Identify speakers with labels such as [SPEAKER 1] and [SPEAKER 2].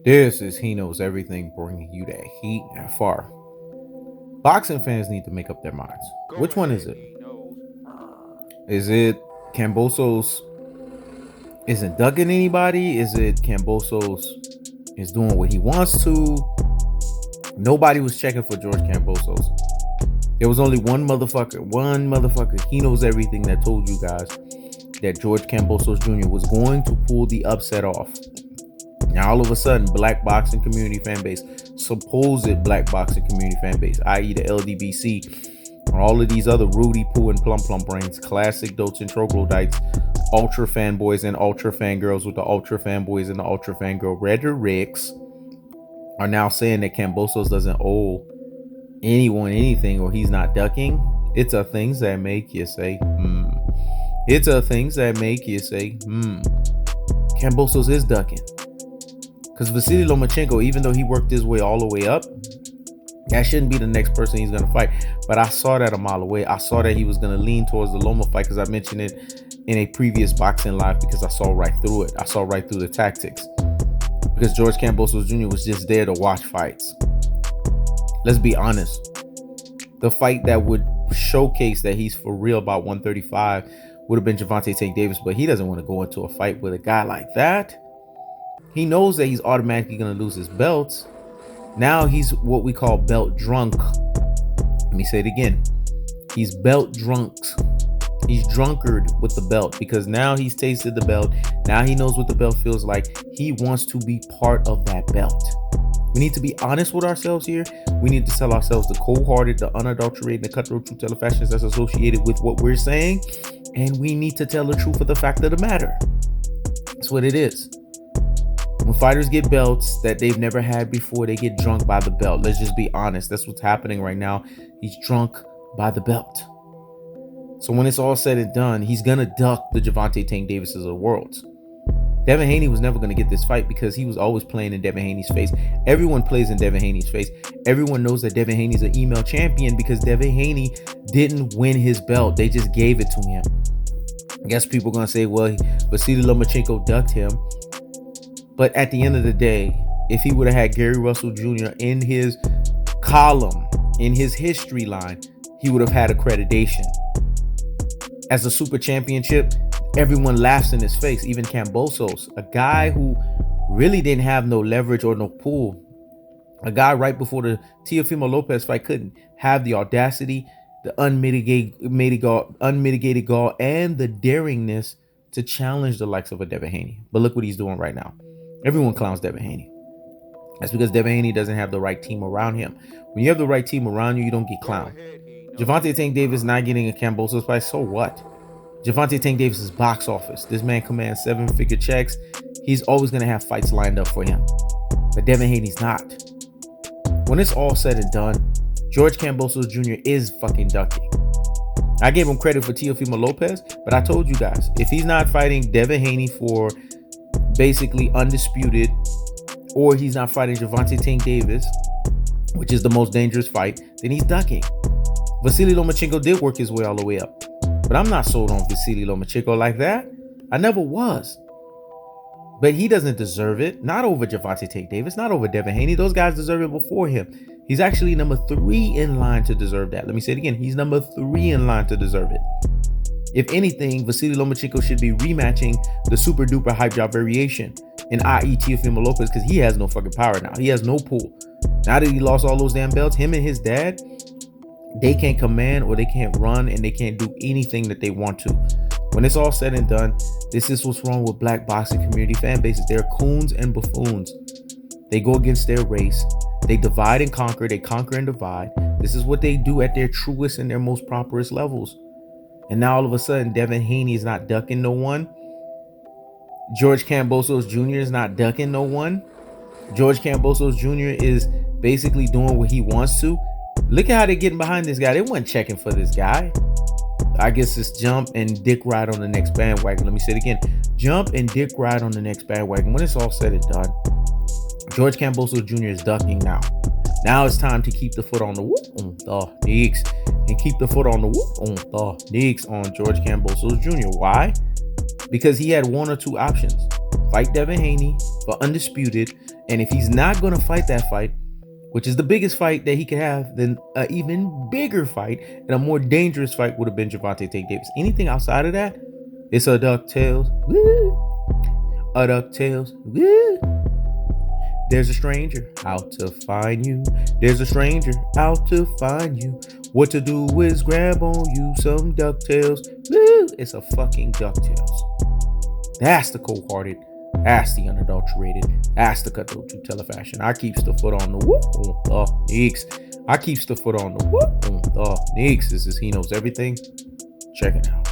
[SPEAKER 1] This is He Knows Everything, bringing you that heat and far. Boxing fans need to make up their minds. Which one is it? Is it Kambosos isn't ducking anybody? Is it Kambosos is doing what he wants to? Nobody was checking for George Kambosos. There was only one motherfucker, He Knows Everything, that told you guys that George Kambosos Jr. was going to pull the upset off. Now, all of a sudden, black boxing community fan base, supposed black boxing community fan base, i.e. the LDBC, and all of these other Rudy Poo and Plum Plum brains, classic dotes and troglodytes, ultra fanboys and ultra fangirls with the ultra fanboys and the ultra fangirl rhetorics, are now saying that Kambosos doesn't owe anyone anything or he's not ducking. It's a things that make you say, It's a things that make you say, Kambosos is ducking. Because Vasyl Lomachenko, even though he worked his way all the way up, that shouldn't be the next person he's going to fight. But I saw that a mile away. I saw that he was going to lean towards the Loma fight because I mentioned it in a previous boxing live because I saw right through it. I saw right through the tactics. Because George Kambosos Jr. was just there to watch fights. Let's be honest. The fight that would showcase that he's for real about 135 would have been Gervonta Tank Davis, but he doesn't want to go into a fight with a guy like that. He knows that he's automatically going to lose his belts. Now he's what we call belt drunk. Let me say it again. He's belt drunk. He's drunkard with the belt because now he's tasted the belt. Now he knows what the belt feels like. He wants to be part of that belt. We need to be honest with ourselves here. We need to tell ourselves the cold-hearted, the unadulterated, the cutthroat truth teller fashions that's associated with what we're saying. And we need to tell the truth of the fact of the matter. That's what it is. When fighters get belts that they've never had before, they get drunk by the belt. Let's just be honest. That's what's happening right now. He's drunk by the belt. So when it's all said and done, he's going to duck the Gervonta Tank Davises of the world. Devin Haney was never going to get this fight because he was always playing in Devin Haney's face. Everyone plays in Devin Haney's face. Everyone knows that Devin Haney's an email champion because Devin Haney didn't win his belt. They just gave it to him. I guess people are going to say, well, Vasyl Lomachenko ducked him. But at the end of the day, if he would have had Gary Russell Jr. in his column, in his history line, he would have had accreditation. As a super championship, everyone laughs in his face, even Kambosos, a guy who really didn't have no leverage or no pull. A guy right before the Teofimo Lopez fight couldn't have the audacity, the unmitigated gall, and the daringness to challenge the likes of a Devin Haney. But look what he's doing right now. Everyone clowns Devin Haney. That's because Devin Haney doesn't have the right team around him. When you have the right team around you, you don't get clowned. Gervonta Tank Davis not getting a Kambosos fight, so what? Gervonta Tank Davis is box office. This man commands 7-figure checks. He's always going to have fights lined up for him. But Devin Haney's not. When it's all said and done, George Kambosos Jr. is fucking ducking. I gave him credit for Teofimo Lopez, but I told you guys, if he's not fighting Devin Haney for basically undisputed, or he's not fighting Gervonta Tank Davis, which is the most dangerous fight, then he's ducking. Vasyl Lomachenko did work his way all the way up, but I'm not sold on Vasyl Lomachenko like that. I never was. But he doesn't deserve it. Not over Gervonta Tank Davis, not over Devin Haney. Those guys deserve it before him. He's actually number 3 in line to deserve that. Let me say it again. He's number 3 in line to deserve it. If anything, Vasyl Lomachenko should be rematching the super duper hype job variation in i.e. Teofimo Lopez because he has no fucking power now. He has no pull. Now that he lost all those damn belts, him and his dad, they can't command or they can't run and they can't do anything that they want to. When it's all said and done, this is what's wrong with black boxing community fan bases. They're coons and buffoons. They go against their race. They divide and conquer. They conquer and divide. This is what they do at their truest and their most properest levels. And now all of a sudden, Devin Haney is not ducking no one. George Kambosos Jr. is not ducking no one. George Kambosos Jr. is basically doing what he wants to. Look at how they're getting behind this guy. They weren't checking for this guy. I guess it's jump and dick ride on the next bandwagon. Let me say it again. Jump and dick ride on the next bandwagon. When it's all said and done, George Kambosos Jr. is ducking now. Now it's time to keep the foot on the whoop on the knees and keep the foot on the whoop on the knees on George Kambosos Jr. Why? Because he had one or two options. fight Devin Haney for undisputed. And if he's not going to fight that fight, which is the biggest fight that he could have, then an even bigger fight and a more dangerous fight would have been Gervonta Tank Davis. Anything outside of that, it's a DuckTales. Woo! A DuckTales. Woo! There's a stranger out to find you. There's a stranger out to find you. What to do is grab on you some DuckTales. Woo! It's a fucking DuckTales. That's the cold-hearted. That's the unadulterated. That's the cutthroat to telefashion. I keeps the foot on the whoop on the Neeks. I keeps the foot on the whoop on the Neeks. This is He Knows Everything. Check it out.